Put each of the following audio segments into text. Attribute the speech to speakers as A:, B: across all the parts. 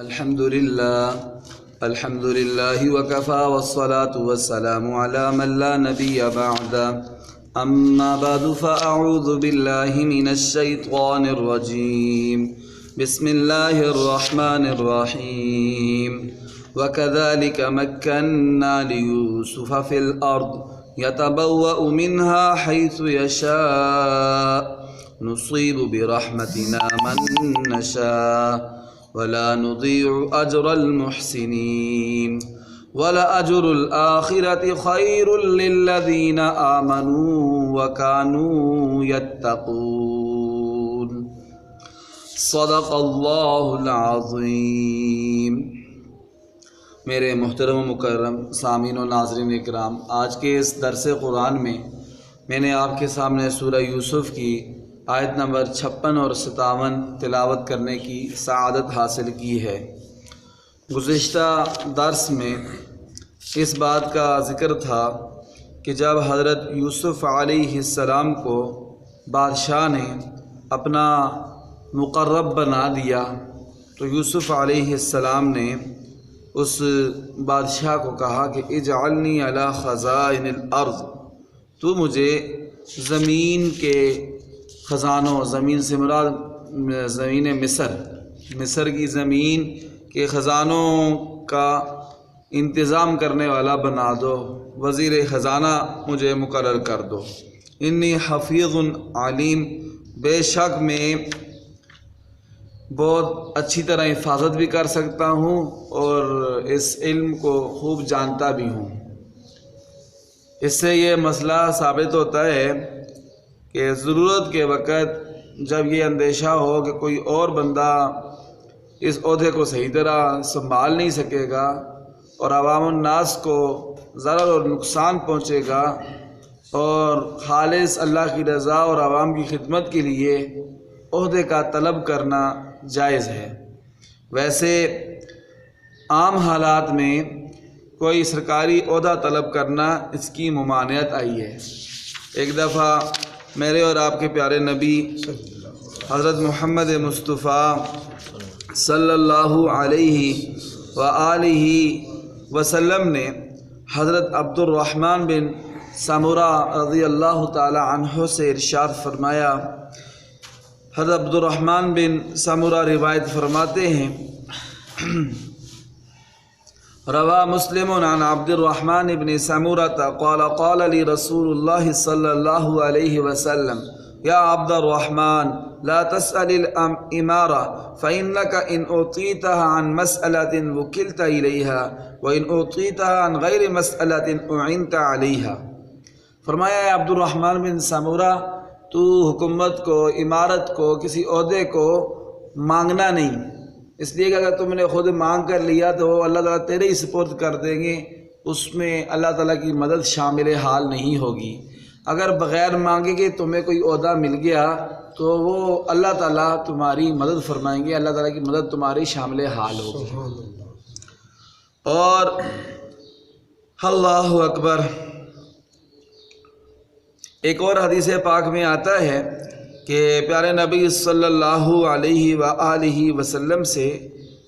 A: الحمد لله وكفى والصلاة والسلام على من لا نبي بعد أما بعد فأعوذ بالله من الشيطان الرجيم بسم الله الرحمن الرحيم وكذلك مكنا ليوسف في الأرض يتبوأ منها حيث يشاء نصيب برحمتنا من نشاء ولا نضيع أجر المحسنين ولأجر الآخرة خير للذين آمنوا وكانوا يتقون صدق اللہ العظیم۔ میرے محترم و مکرم سامعین و ناظرین اکرام، آج کے اس درس قرآن میں نے آپ کے سامنے سورہ یوسف کی آیت نمبر 56 اور 57 تلاوت کرنے کی سعادت حاصل کی ہے۔ گزشتہ درس میں اس بات کا ذکر تھا کہ جب حضرت یوسف علیہ السلام کو بادشاہ نے اپنا مقرب بنا دیا تو یوسف علیہ السلام نے اس بادشاہ کو کہا کہ اجعلنی علی خزائن الارض، تو مجھے زمین کے خزانوں، زمین سے مراد زمین مصر کی زمین کے خزانوں کا انتظام کرنے والا بنا دو، وزیر خزانہ مجھے مقرر کر دو۔ انی حفیظ علیم، بے شک میں بہت اچھی طرح حفاظت بھی کر سکتا ہوں اور اس علم کو خوب جانتا بھی ہوں۔ اس سے یہ مسئلہ ثابت ہوتا ہے کہ ضرورت کے وقت جب یہ اندیشہ ہو کہ کوئی اور بندہ اس عہدے کو صحیح طرح سنبھال نہیں سکے گا اور عوام الناس کو ضرر اور نقصان پہنچے گا، اور خالص اللہ کی رضا اور عوام کی خدمت کے لیے عہدے کا طلب کرنا جائز ہے۔ ویسے عام حالات میں کوئی سرکاری عہدہ طلب کرنا اس کی ممانعت آئی ہے۔ ایک دفعہ میرے اور آپ کے پیارے نبی حضرت محمد مصطفیٰ صلی اللہ علیہ وآلہ وسلم نے حضرت عبد الرحمن بن سمورہ رضی اللہ تعالی عنہ سے ارشاد فرمایا۔ حضرت عبد الرحمن بن سمورہ روایت فرماتے ہیں، روا مسلم عن عبد الرحمن بن سمورة قال قال لي رسول الله صلى الله عليه وسلم يا عبد الرحمن لا تسأل الإمارة فإنك إن أعطيتها عن مسألة وكلت إليها وإن أعطيتها عن غير مسألة أعنت عليها۔ فرمایا ہے عبد الرحمن بن سمورہ، تو حکومت کو، امارت کو، کسی عہدے کو مانگنا نہیں، اس لیے کہ اگر تم نے خود مانگ کر لیا تو وہ اللہ تعالیٰ تیرے ہی سپرد کر دیں گے، اس میں اللہ تعالیٰ کی مدد شامل حال نہیں ہوگی۔ اگر بغیر مانگے کہ تمہیں کوئی عہدہ مل گیا تو وہ اللہ تعالیٰ تمہاری مدد فرمائیں گے، اللہ تعالیٰ کی مدد تمہاری شامل حال ہوگی۔ اور اللہ اکبر، ایک اور حدیث پاک میں آتا ہے کہ پیارے نبی صلی اللہ علیہ وآلہ وسلم سے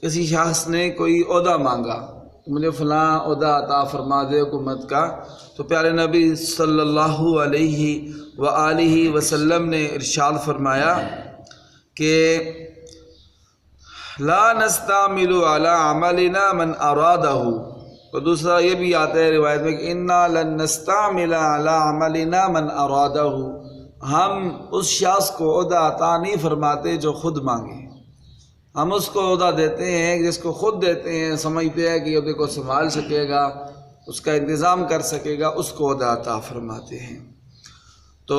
A: کسی شخص نے کوئی عہدہ مانگا، مجھے فلاں عہدہ عطا فرما دے حکومت کا، تو پیارے نبی صلی اللہ علیہ وآلہ وسلم نے ارشاد فرمایا کہ لا نستعمل علی عملنا من ارادہ، اور دوسرا یہ بھی آتا ہے روایت میں کہ انا لن نستعمل علی عملنا من ارادہ، ہم اس شخص کو عہدہ عطا نہیں فرماتے جو خود مانگے، ہم اس کو عہدہ دیتے ہیں جس کو خود دیتے ہیں، سمجھتے ہیں کہ عہدے کو سنبھال سکے گا، اس کا انتظام کر سکے گا، اس کو عہدہ عطا فرماتے ہیں۔ تو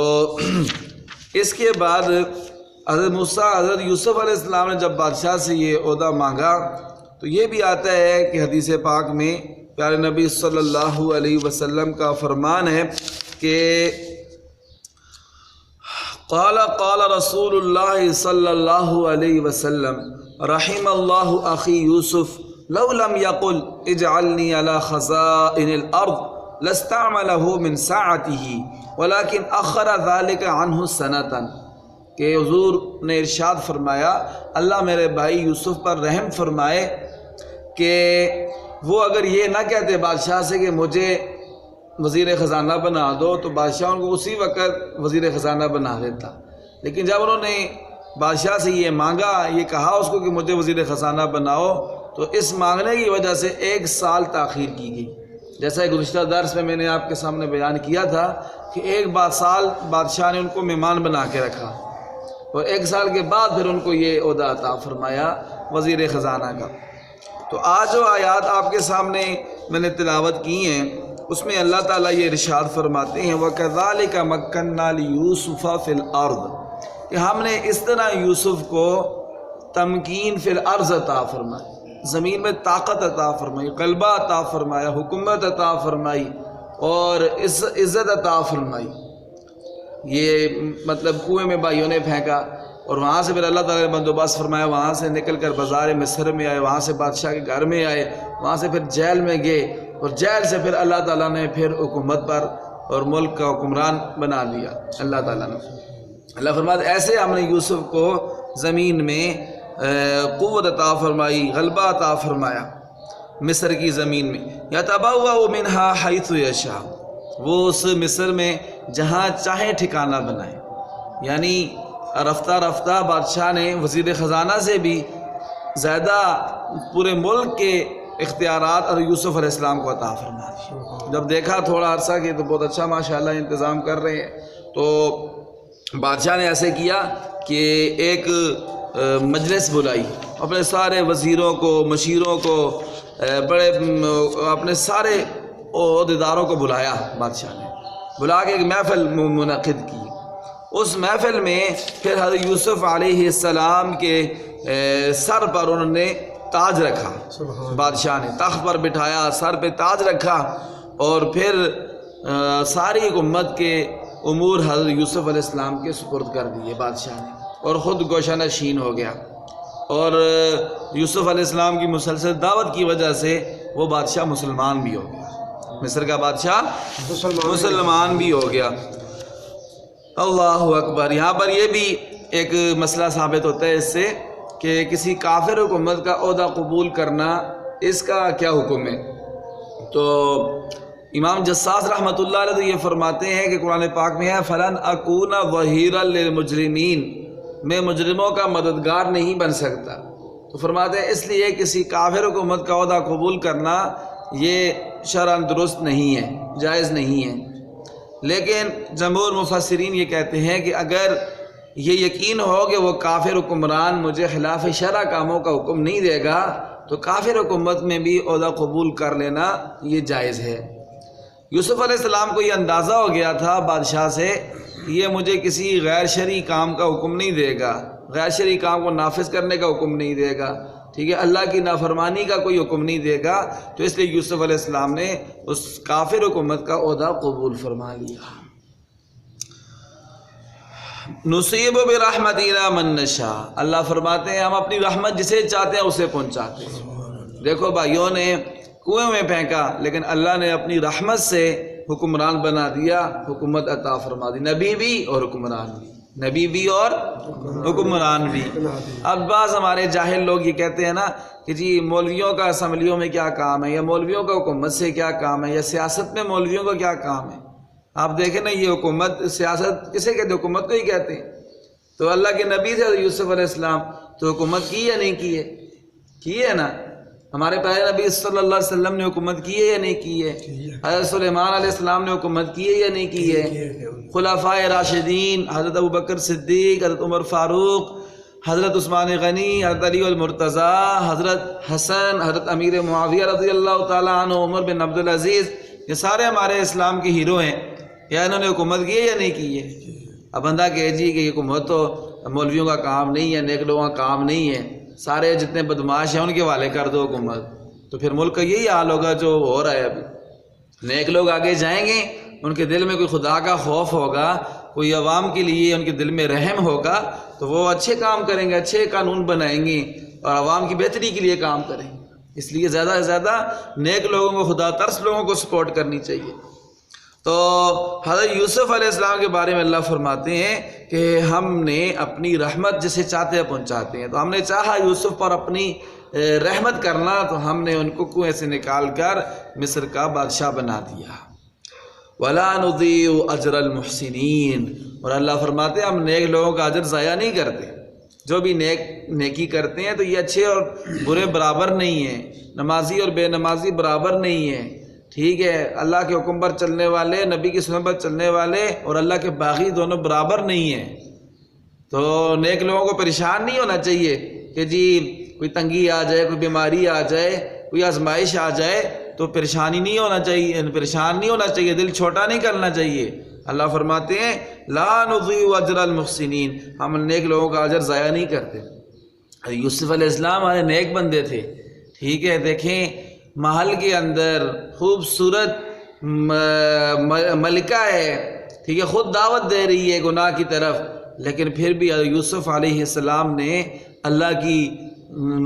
A: اس کے بعد حضرت یوسف علیہ السلام نے جب بادشاہ سے یہ عہدہ مانگا تو یہ بھی آتا ہے کہ حدیث پاک میں پیارے نبی صلی اللہ علیہ وسلم کا فرمان ہے کہ قال رسول اللہ صلی اللہ علیہ وسلم رحم اللہ اخی یوسف لو لم يقل اجعلنی علی خزائن الارض لاستعمله من ساعته ولكن اخر ذلك عنه سنة۔ کہ حضور نے ارشاد فرمایا اللہ میرے بھائی یوسف پر رحم فرمائے کہ وہ اگر یہ نہ کہتے بادشاہ سے کہ مجھے وزیر خزانہ بنا دو تو بادشاہ ان کو اسی وقت وزیر خزانہ بنا دیتا، لیکن جب انہوں نے بادشاہ سے یہ مانگا، یہ کہا اس کو کہ مجھے وزیر خزانہ بناؤ، تو اس مانگنے کی وجہ سے 1 سال تاخیر کی گئی۔ جیسا کہ گزشتہ درس میں نے آپ کے سامنے بیان کیا تھا کہ 1 سال بادشاہ نے ان کو مہمان بنا کے رکھا، اور 1 سال کے بعد پھر ان کو یہ عہدہ عطا فرمایا وزیر خزانہ کا۔ تو آج جو آیات آپ کے سامنے میں نے تلاوت کی ہیں اس میں اللہ تعالیٰ یہ ارشاد فرماتے ہیں وَكَذَلِكَ مَكَّنَّا لِيُوسُفَ فِي الْأَرْضِ، کہ ہم نے اس طرح یوسف کو تمکین فی الارض عطا فرمائی، زمین میں طاقت عطا فرمائی، غلبہ عطا فرمایا، حکومت عطا فرمائی اور عزت عطا فرمائی۔ یہ مطلب کنویں میں بھائیوں نے پھینکا اور وہاں سے پھر اللہ تعالیٰ نے بندوبست فرمایا، وہاں سے نکل کر بازار مصر میں آئے، وہاں سے بادشاہ کے گھر میں آئے، وہاں سے پھر جیل میں گئے، اور جیل سے پھر اللہ تعالیٰ نے پھر حکومت پر اور ملک کا حکمران بنا دیا اللہ تعالیٰ نے۔ اللہ فرماتا ایسے ہم نے یوسف کو زمین میں قوت عطا فرمائی، غلبہ عطا فرمایا مصر کی زمین میں۔ یتبوأ منہا حیث یشاء، وہ اس مصر میں جہاں چاہے ٹھکانہ بنائے، یعنی رفتہ رفتہ بادشاہ نے وزیر خزانہ سے بھی زیادہ پورے ملک کے اختیارات اور یوسف علیہ السلام کو عطا فرما دی۔ جب دیکھا تھوڑا عرصہ کہ تو بہت اچھا ماشاءاللہ انتظام کر رہے ہیں، تو بادشاہ نے ایسے کیا کہ ایک مجلس بلائی، اپنے سارے وزیروں کو، مشیروں کو، بڑے اپنے سارے عہدیداروں کو بلایا، بادشاہ نے بلا کے ایک محفل منعقد کی۔ اس محفل میں پھر حضرت یوسف علیہ السلام کے سر پر انہوں نے تاج رکھا، بادشاہ نے تخت پر بٹھایا، سر پہ تاج رکھا، اور پھر ساری حکومت کے امور حضرت یوسف علیہ السلام کے سپرد کر دیے بادشاہ نے، اور خود گوشہ نشین ہو گیا۔ اور یوسف علیہ السلام کی مسلسل دعوت کی وجہ سے وہ بادشاہ مسلمان بھی ہو گیا، مصر کا بادشاہ مسلمان بھی ہو گیا۔ اللہ اکبر۔ یہاں پر یہ بھی ایک مسئلہ ثابت ہوتا ہے اس سے کہ کسی کافر حکومت کا عہدہ قبول کرنا، اس کا کیا حکم ہے۔ تو امام جساس رحمۃ اللہ علیہ تو یہ فرماتے ہیں کہ قرآن پاک میں ہے فَلَنْ أَكُونَ ظَهِيرًا لِلْمُجْرِمِينَ، میں مجرموں کا مددگار نہیں بن سکتا۔ تو فرماتے ہیں اس لیے کسی کافر حکومت کا عہدہ قبول کرنا یہ شرعاً درست نہیں ہے، جائز نہیں ہے۔ لیکن جمہور مفسرین یہ کہتے ہیں کہ اگر یہ یقین ہو کہ وہ کافر حکمران مجھے خلاف شرع کاموں کا حکم نہیں دے گا تو کافر حکومت میں بھی عہدہ قبول کر لینا یہ جائز ہے۔ یوسف علیہ السلام کو یہ اندازہ ہو گیا تھا بادشاہ سے، یہ مجھے کسی غیر شرعی کام کا حکم نہیں دے گا، غیر شرعی کام کو نافذ کرنے کا حکم نہیں دے گا، ٹھیک ہے، اللہ کی نافرمانی کا کوئی حکم نہیں دے گا، تو اس لیے یوسف علیہ السلام نے اس کافر حکومت کا عہدہ قبول فرما لیا۔ نصیب برحمتنا من نشاء، اللہ فرماتے ہیں ہم اپنی رحمت جسے چاہتے ہیں اسے پہنچاتے ہیں۔ دیکھو بھائیوں نے کنویں میں پھینکا لیکن اللہ نے اپنی رحمت سے حکمران بنا دیا، حکومت عطا فرما دی، نبی بھی اور حکمران بھی، نبی بھی اور حکمران بھی۔ اب بعض ہمارے جاہل لوگ یہ کہتے ہیں نا کہ جی مولویوں کا اسمبلیوں میں کیا کام ہے، یا مولویوں کا حکومت سے کیا کام ہے، یا سیاست میں مولویوں کا کیا کام ہے۔ آپ دیکھیں نا یہ حکومت سیاست کسے کہتے ہیں؟ حکومت کو ہی کہتے ہیں۔ تو اللہ کے نبی تھے یوسف علیہ السلام، تو حکومت کی یا نہیں کی ہے؟ کی ہے نا۔ ہمارے پیارے نبی صلی اللہ علیہ وسلم نے حکومت کی ہے یا نہیں کی ہے؟ حضرت سلیمان علیہ السلام نے حکومت کی ہے یا نہیں کی ہے؟ خلفائے راشدین حضرت ابوبکر صدیق، حضرت عمر فاروق، حضرت عثمان غنی، حضرت علی المرتضیٰ، حضرت حسن، حضرت امیر معاویہ رضی اللہ تعالیٰ عنہ، عمر بن عبدالعزیز، یہ سارے ہمارے اسلام کے ہیرو ہیں۔ یا انہوں نے حکومت کی ہے یا نہیں کی ہے؟ اب بندہ کہے جی کہ یہ حکومت تو مولویوں کا کام نہیں ہے، نیک لوگوں کا کام نہیں ہے، سارے جتنے بدماش ہیں ان کے حوالے کر دو حکومت، تو پھر ملک کا یہی حال ہوگا جو ہو رہا ہے ابھی۔ نیک لوگ آگے جائیں گے، ان کے دل میں کوئی خدا کا خوف ہوگا، کوئی عوام کے لیے ان کے دل میں رحم ہوگا، تو وہ اچھے کام کریں گے، اچھے قانون بنائیں گے اور عوام کی بہتری کے لیے کام کریں گے۔ اس لیے زیادہ سے زیادہ نیک لوگوں کو، خدا ترس لوگوں کو سپورٹ کرنی چاہیے۔ تو حضرت یوسف علیہ السلام کے بارے میں اللہ فرماتے ہیں کہ ہم نے اپنی رحمت جسے چاہتے ہیں پہنچاتے ہیں، تو ہم نے چاہا یوسف پر اپنی رحمت کرنا، تو ہم نے ان کو کنویں سے نکال کر مصر کا بادشاہ بنا دیا۔ وَلَا نُضِيعُ أَجْرَ الْمُحْسِنِينَ، اور اللہ فرماتے ہیں ہم نیک لوگوں کا اجر ضائع نہیں کرتے۔ جو بھی نیکی کرتے ہیں تو یہ اچھے اور برے برابر نہیں ہیں، نمازی اور بے نمازی برابر نہیں ہیں، ٹھیک ہے، اللہ کے حکم پر چلنے والے، نبی کی سنت پر چلنے والے اور اللہ کے باغی دونوں برابر نہیں ہیں۔ تو نیک لوگوں کو پریشان نہیں ہونا چاہیے کہ جی کوئی تنگی آ جائے، کوئی بیماری آ جائے، کوئی آزمائش آ جائے تو پریشان نہیں ہونا چاہیے، دل چھوٹا نہیں کرنا چاہیے۔ اللہ فرماتے ہیں لا نضيع اجر المحسنین، ہم نیک لوگوں کا اجر ضائع نہیں کرتے۔ یوسف علیہ السلام ہمارے نیک بندے تھے، ٹھیک ہے، دیکھیں محل کے اندر خوبصورت ملکہ ہے، ٹھیک ہے، خود دعوت دے رہی ہے گناہ کی طرف، لیکن پھر بھی یوسف علیہ السلام نے اللہ کی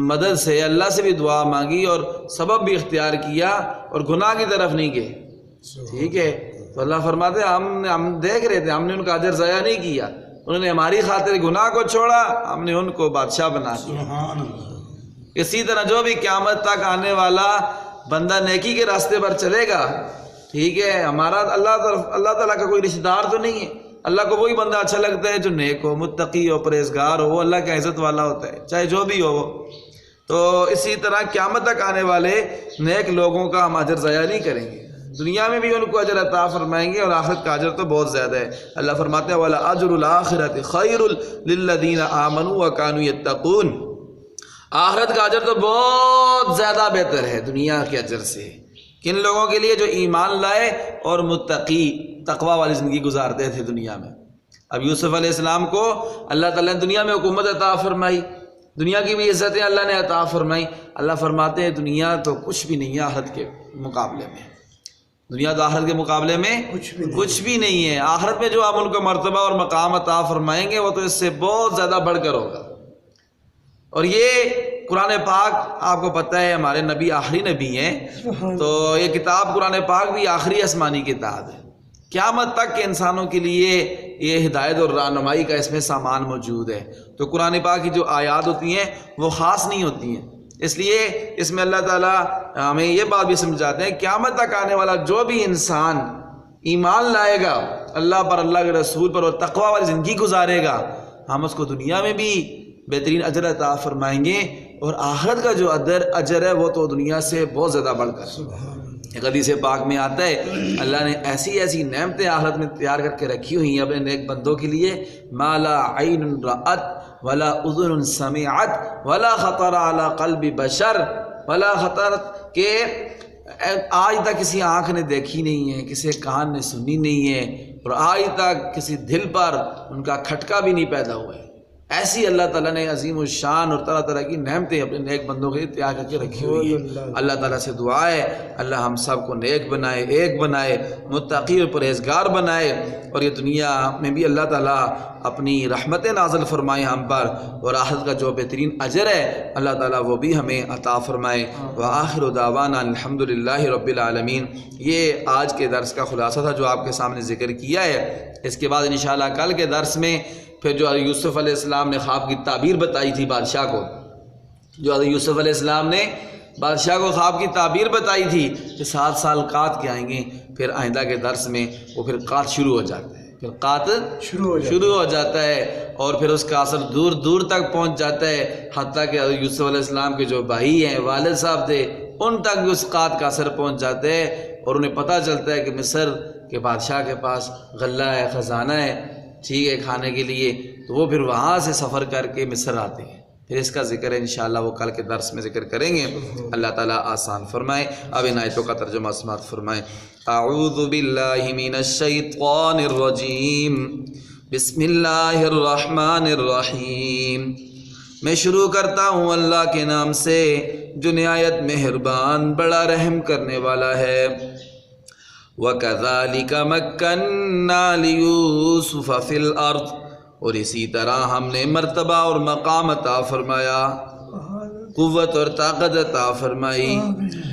A: مدد سے، اللہ سے بھی دعا مانگی اور سبب بھی اختیار کیا اور گناہ کی طرف نہیں گئے، ٹھیک ہے۔ تو اللہ فرماتے ہیں ہم دیکھ رہے تھے، ہم نے ان کا اجر ضائع نہیں کیا، انہوں نے ہماری خاطر گناہ کو چھوڑا، ہم نے ان کو بادشاہ بنا دیا۔ اسی طرح جو بھی قیامت تک آنے والا بندہ نیکی کے راستے پر چلے گا، ٹھیک ہے، ہمارا اللہ تعالیٰ کا کوئی رشتہ دار تو نہیں ہے، اللہ کو وہی بندہ اچھا لگتا ہے جو نیک ہو، متقی ہو، پرہیزگار ہو، وہ اللہ کا عزت والا ہوتا ہے، چاہے جو بھی ہو وہ۔ تو اسی طرح قیامت تک آنے والے نیک لوگوں کا ہم اجر ضائع نہیں کریں گے، دنیا میں بھی ان کو اجر عطا فرمائیں گے، اور آخرت کا اجر تو بہت زیادہ ہے۔ اللہ فرماتے ہیں وَلَأَجْرُ الْآخِرَةِ خَيْرٌ لِلَّذِينَ آمَنُوا وَكَانُوا يَتَّقُونَ، آخرت کا اجر تو بہت زیادہ بہتر ہے دنیا کے اجر سے، کن لوگوں کے لیے جو ایمان لائے اور متقی تقوی والی زندگی گزارتے تھے دنیا میں۔ اب یوسف علیہ السلام کو اللہ تعالیٰ نے دنیا میں حکومت عطا فرمائی، دنیا کی بھی عزتیں اللہ نے عطا فرمائی۔ اللہ فرماتے ہیں دنیا تو کچھ بھی نہیں ہے آخرت کے مقابلے میں، دنیا تو آخرت کے مقابلے میں کچھ بھی نہیں ہے۔ آخرت میں جو ہم ان کو مرتبہ اور مقام عطا فرمائیں گے وہ تو اس سے بہت زیادہ بڑھ کر ہوگا۔ اور یہ قرآن پاک آپ کو پتہ ہے ہمارے نبی آخری نبی ہیں، تو یہ کتاب قرآن پاک بھی آخری آسمانی کتاب ہے، قیامت تک کے انسانوں کے لیے یہ ہدایت اور رہنمائی کا اس میں سامان موجود ہے۔ تو قرآن پاک کی جو آیات ہوتی ہیں وہ خاص نہیں ہوتی ہیں، اس لیے اس میں اللہ تعالیٰ ہمیں یہ بات بھی سمجھاتے ہیں قیامت تک آنے والا جو بھی انسان ایمان لائے گا اللہ پر، اللہ کے رسول پر، اور تقوی والی زندگی گزارے گا، ہم اس کو دنیا میں بھی بہترین اجر عطا فرمائیں گے، اور آخرت کا جو اجر ہے وہ تو دنیا سے بہت زیادہ بڑھ کر۔ حدیث پاک میں آتا ہے اللہ نے ایسی نعمتیں آخرت میں تیار کر کے رکھی ہوئی ہیں اپنے نیک بندوں کے لیے، ما لا عین رأت ولا اذن سمعت ولا خطر علی قلب بشر ولا خطر، کہ آج تک کسی آنکھ نے دیکھی نہیں ہے، کسی کان نے سنی نہیں ہے، اور آج تک کسی دل پر ان کا کھٹکا بھی نہیں پیدا ہوا ہے۔ ایسی اللہ تعالیٰ نے عظیم الشان اور طرح طرح کی نعمتیں اپنے نیک بندوں کے لیے تیار کر کے رکھی ہوئی ہیں۔ اللہ تعالیٰ سے دعا ہے اللہ ہم سب کو نیک بنائے، ایک بنائے، متقی اور پرہیزگار بنائے، اور یہ دنیا میں بھی اللہ تعالیٰ اپنی رحمتیں نازل فرمائے ہم پر، اور آخرت کا جو بہترین اجر ہے اللہ تعالیٰ وہ بھی ہمیں عطا فرمائے۔ وآخر دعوانا الحمدللہ رب العالمین۔ یہ آج کے درس کا خلاصہ تھا جو آپ کے سامنے ذکر کیا ہے۔ اس کے بعد انشاءاللہ کل کے درس میں پھر جو حضرت یوسف علیہ السلام نے خواب کی تعبیر بتائی تھی بادشاہ کو، جو حضرت یوسف علیہ السلام نے بادشاہ کو خواب کی تعبیر بتائی تھی کہ 7 سال قحط کے آئیں گے، پھر آئندہ کے درس میں وہ پھر قحط شروع ہو جاتا ہے، پھر قحط شروع ہو جاتا ہے، اور پھر اس کا اثر دور دور تک پہنچ جاتا ہے، حتیٰ کہ حضرت یوسف علیہ السلام کے جو بھائی ہیں، والد صاحب تھے، ان تک بھی اس قحط کا اثر پہنچ جاتا ہے، اور انہیں پتہ چلتا ہے کہ مصر کے بادشاہ کے پاس غلہ ہے، خزانہ ہے، ٹھیک ہے، کھانے کے لیے، تو وہ پھر وہاں سے سفر کر کے مصر آتے ہیں۔ پھر اس کا ذکر ہے انشاءاللہ وہ کل کے درس میں ذکر کریں گے۔ اللہ تعالیٰ آسان فرمائے۔ اب ان آیتوں کا ترجمہ سماعت فرمائیں۔ اعوذ باللہ من الشیطان الرجیم، بسم اللہ الرحمن الرحیم۔ میں شروع کرتا ہوں اللہ کے نام سے جو نہایت مہربان بڑا رحم کرنے والا ہے۔ وَكَذَلِكَ مَكَّنَّا لِيُوسُفَ فِي الْأَرْضِ، اور اسی طرح ہم نے مرتبہ اور مقام عطا فرمایا، قوت اور طاقت عطا فرمائی،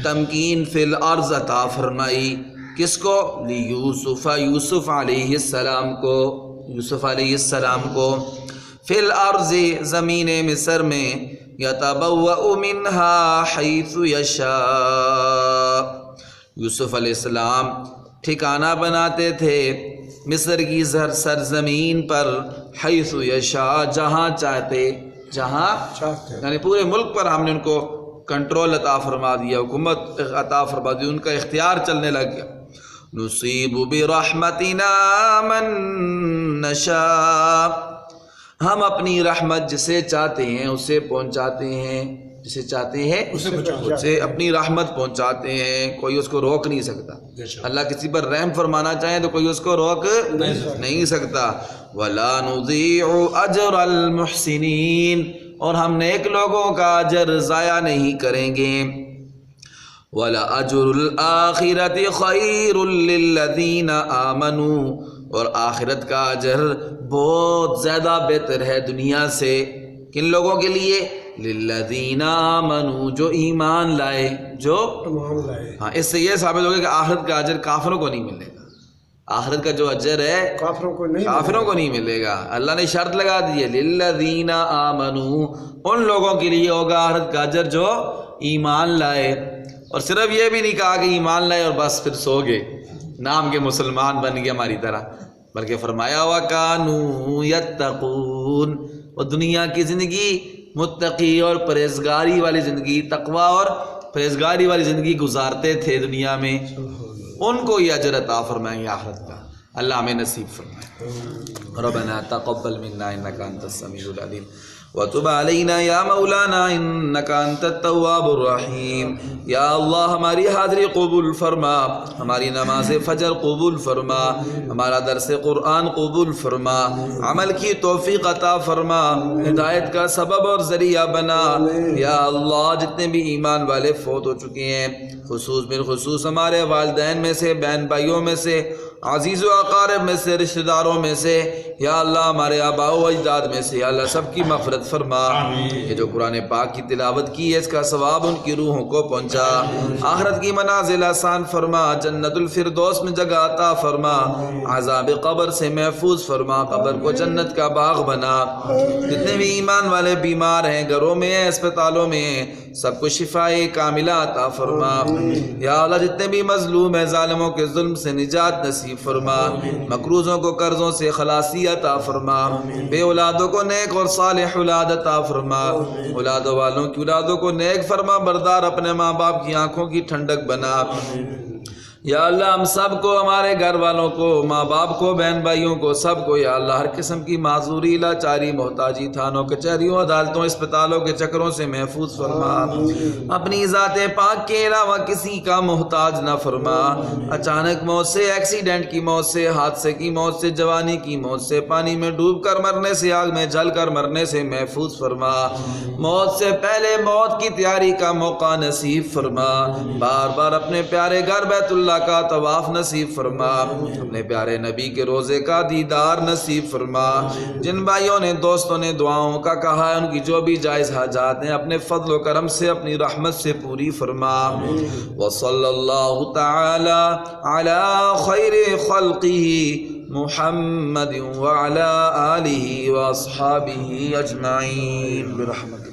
A: تمکین فی الارض عطا فرمائی، کس کو؟ لیوسف، یوسف علیہ السلام کو، یوسف علیہ السلام کو، فی الارض، زمین مصر میں، یتبوأ منہا حیث یشاء، یوسف علیہ السلام ٹھکانہ بناتے تھے مصر کی سرزمین پر، حیث یشاء، جہاں چاہتے، جہاں یعنی پورے ملک پر ہم نے ان کو کنٹرول عطا فرما دیا، حکومت عطا فرما دی، ان کا اختیار چلنے لگ گیا۔ نصیب برحمتنا من نشاء، ہم اپنی رحمت جسے چاہتے ہیں اسے پہنچاتے ہیں، جسے چاہتے ہیں اسے اپنی رحمت پہنچاتے ہیں، کوئی اس کو روک نہیں سکتا۔ اللہ کسی پر رحم فرمانا چاہے تو کوئی اس کو روک نہیں سکتا۔ وَلَا نُضِيعُ أَجْرَ الْمُحْسِنِينَ، اور ہم نیک لوگوں کا اجر ضائع نہیں کریں گے۔ وَلَأَجْرُ الْآخِرَةِ خَيْرٌ لِّلَّذِينَ آمَنُوا، اور آخرت کا اجر بہت زیادہ بہتر ہے دنیا سے، کن لوگوں کے لیے؟ لِلَّذِينَ آمَنُوا، جو ایمان لائے، جو ہاں، اس سے یہ ثابت ہوگا کہ آخرت کا اجر کافروں کو نہیں ملے گا، آخرت کا جو اجر ہے کافروں کو نہیں ملے گا۔ اللہ نے شرط لگا دی ہے، لِلَّذِينَ آمَنُوا، ان لوگوں کے لیے ہوگا آخرت کا اجر جو ایمان لائے، اور صرف یہ بھی نہیں کہا کہ ایمان لائے اور بس پھر سو گئے، نام کے مسلمان بن گئے ہماری طرح، بلکہ فرمایا وَكَانُوا يَتَّقُونَ، اور دنیا کی زندگی متقی اور پرہیزگاری والی زندگی، تقوی اور پرہیزگاری والی زندگی گزارتے تھے دنیا میں، ان کو یہ اجر عطا فرمائیں گے آخرت کا۔ اللہ ہمیں نصیب فرمائے۔ ربنا تقبل منا انک انت السمیع العلیم وتب علینا یا مولانا انک انت التواب الرحیم۔ یا اللہ ہماری حاضری قبول فرما، ہماری نماز فجر قبول فرما، ہمارا درس قرآن قبول فرما، عمل کی توفیق عطا فرما، ہدایت کا سبب اور ذریعہ بنا۔ یا اللہ جتنے بھی ایمان والے فوت ہو چکے ہیں، خصوص بالخصوص ہمارے والدین میں سے، بہن بھائیوں میں سے، عزیز و اقارب میں سے، رشتہ داروں میں سے، یا اللہ ہمارے آباء و اجداد میں سے، یا اللہ سب کی مغفرت فرما۔ یہ جو قرآن پاک کی تلاوت کی ہے اس کا ثواب ان کی روحوں کو پہنچا، آخرت کی منازل آسان فرما، جنت الفردوس میں جگہ عطا فرما، عذاب قبر سے محفوظ فرما، قبر کو جنت کا باغ بنا۔ جتنے بھی ایمان والے بیمار ہیں، گھروں میں ہیں، اسپتالوں میں ہیں، سب کو شفائے کاملہ عطا فرما۔ یا اللہ جتنے بھی مظلوم ہیں، ظالموں کے ظلم سے نجات نصیب فرما، مقروضوں کو قرضوں سے خلاصی عطا فرما، بے اولادوں کو نیک اور صالح اولاد عطا فرما، اولاد والوں کی اولادوں کو نیک فرما بردار، اپنے ماں باپ کی آنکھوں کی ٹھنڈک بنا۔ یا اللہ ہم سب کو، ہمارے گھر والوں کو، ماں باپ کو، بہن بھائیوں کو، سب کو یا اللہ ہر قسم کی معذوری، لاچاری، محتاجی، تھانوں کچہریوں، عدالتوں، اسپتالوں کے چکروں سے محفوظ فرما، اپنی ذات پاک کے علاوہ کسی کا محتاج نہ فرما، اچانک موت سے، ایکسیڈنٹ کی موت سے، حادثے کی موت سے، جوانی کی موت سے، پانی میں ڈوب کر مرنے سے، آگ میں جل کر مرنے سے محفوظ فرما، موت سے پہلے موت کی تیاری کا موقع نصیب فرما، بار بار اپنے پیارے گھر بیت اللہ کا طواف نصیب فرما، اپنے پیارے نبی کے روزے کا دیدار نصیب فرما۔ جن بھائیوں نے، دوستوں نے دعاؤں کا کہا ہے، ان کی جو بھی جائز حاجات ہیں اپنے فضل و کرم سے، اپنی رحمت سے پوری فرما۔ وصلی اللہ تعالی علی خیر خلقہ محمد وعلی آلہ واصحابہ اجمعین برحمتہ۔